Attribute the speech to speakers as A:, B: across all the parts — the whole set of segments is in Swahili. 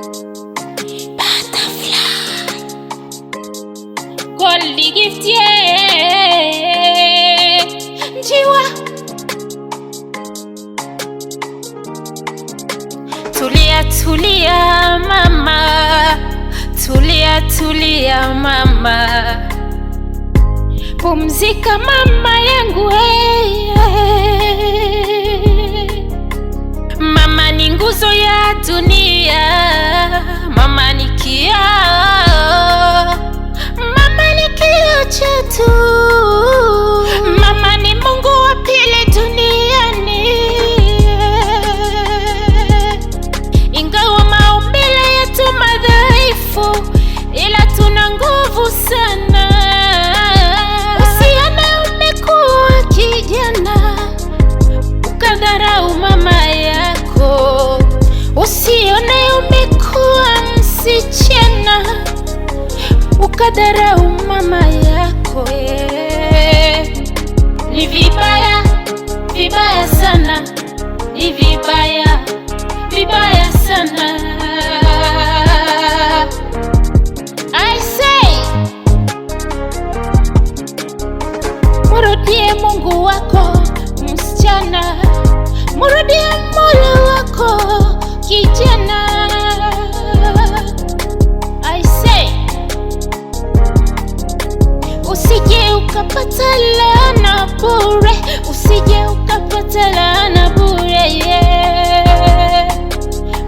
A: Butterfly Gold gift Njiwa Tulia tulia mama, tulia tulia mama, pumzika mama yangu Mama ni nguzo ya dunia, mama ni kioo, mama ni kioo chetu, mama ni Mungu wa pili duniani. Ingawa maumbile yetu madhaifu, ila tuna nguvu sana. Usione umekuwa kijana ukadharau mama yako, usione umekuwa msichana ukadharau mama yako Ni vibaya, vibaya sana, ni vibaya, vibaya sana. I say, murudie Mungu wako msichana, murudie Mola wako kijana. I say, usije ukapata laana bure, usije ukapata laana bure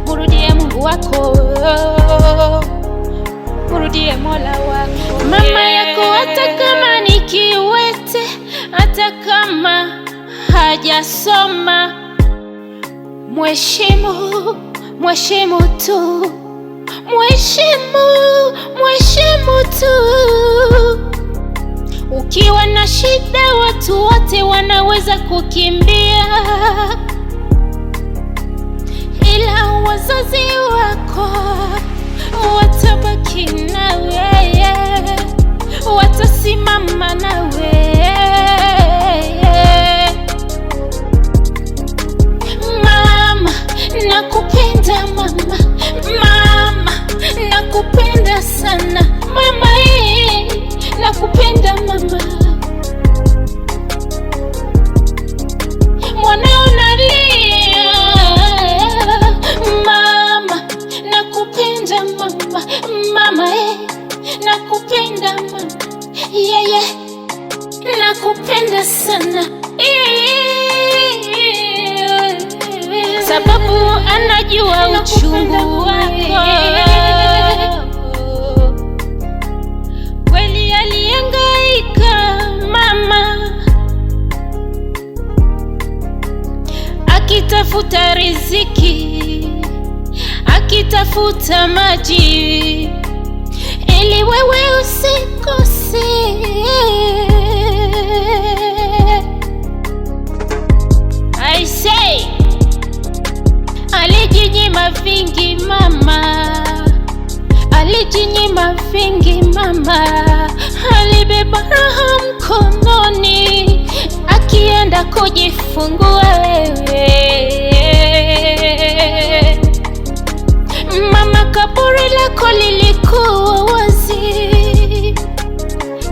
A: Murudie Mungu wako, murudie Mola wako. Mama yako hata kama ni kiwete, hata kama hajasoma, mheshimu, mheshimu tu, mheshimu, mheshimu tu. Ukiwa na shida watu wote wanaweza kukimbia, ila wazazi wako watabaki nawe, watasimama nawe. Mama, nakupenda mama, mama, nakupenda sana mama, nakupenda mama. Mwanao nalia, mama, nakupenda mama, mama nakupenda mama, nakupenda sana sababu anajua uchungu wako. Kweli alihangaika mama, akitafuta riziki, akitafuta maji, ili wewe usikose. I say, alijinyima vingi mama, alijinyima vingi mama, alibeba raha mkononi akienda kujifungua wewe. Mama, kaburi lako lilikuwa wazi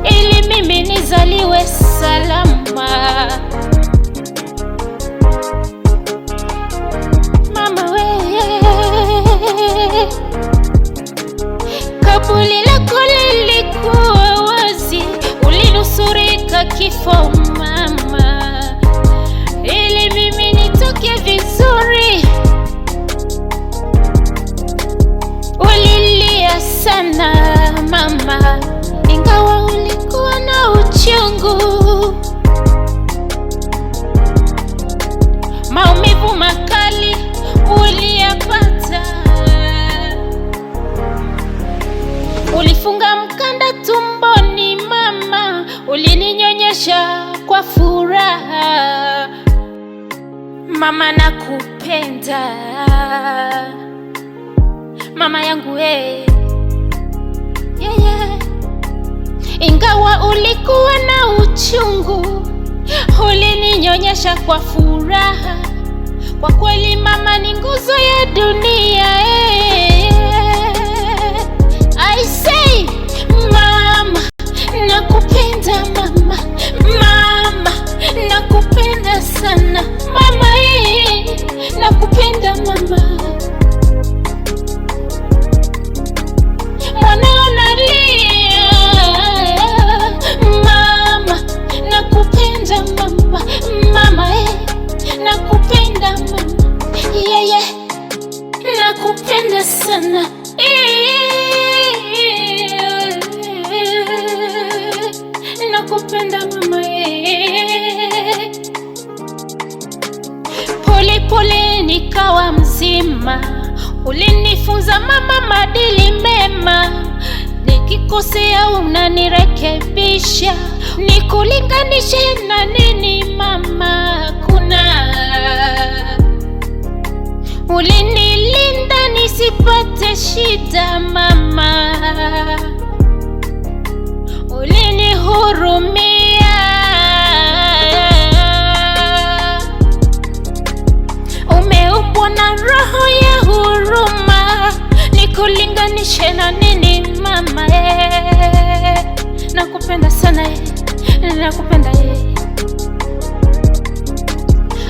A: ili mimi nizaliwe salama. Kaburi lako lilikuwa wazi, ulinusurika kifo mama, ili mimi nitoke vizuri. Ulilia sana mama, ingawa ulikuwa na uchungu, maumivu makali uliyapata. Ulifunga mkanda tumboni mama, ulininyonyesha kwa furaha mama, nakupenda mama yangu Ingawa ulikuwa na uchungu, ulininyonyesha kwa furaha. Kwa kweli mama ni nguzo ya dunia mama, ulinifunza mama maadili mema, nikikosea unanirekebisha. Nikulinganishe na nini mama? Kuna ulinilinda nisipate shida mama, ulinihurumia, umeumbwa na roho ya huruma. Nikulinganishe na nini mama? Nakupenda sana, nakupenda.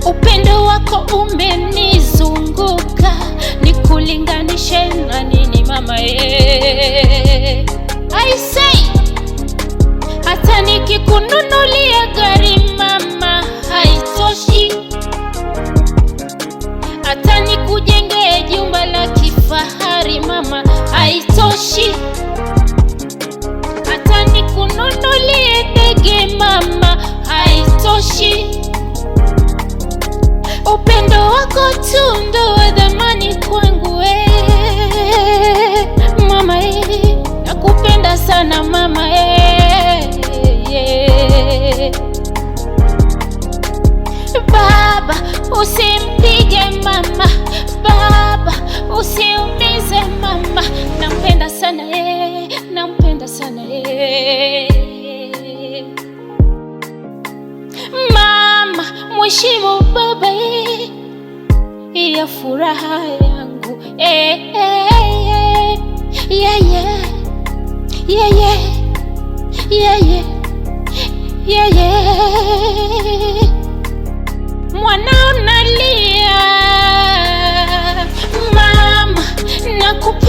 A: Upendo wako umenizunguka, nikulinganishe na nini mama? I say, hata nikikununulia gari mama haitoshi, hata nikujengee jumba la kifahari mama haitoshi, hata nikununulie ndege mama haitoshi. Upendo wako tu ndo wa dhamani kwangu mama, nakupenda sana mama Baba usimpige mama, baba usiumize mama, nampenda sana nampenda sana mama, mheshimu baba ya furaha yangu Mwana unalia mama, nakupa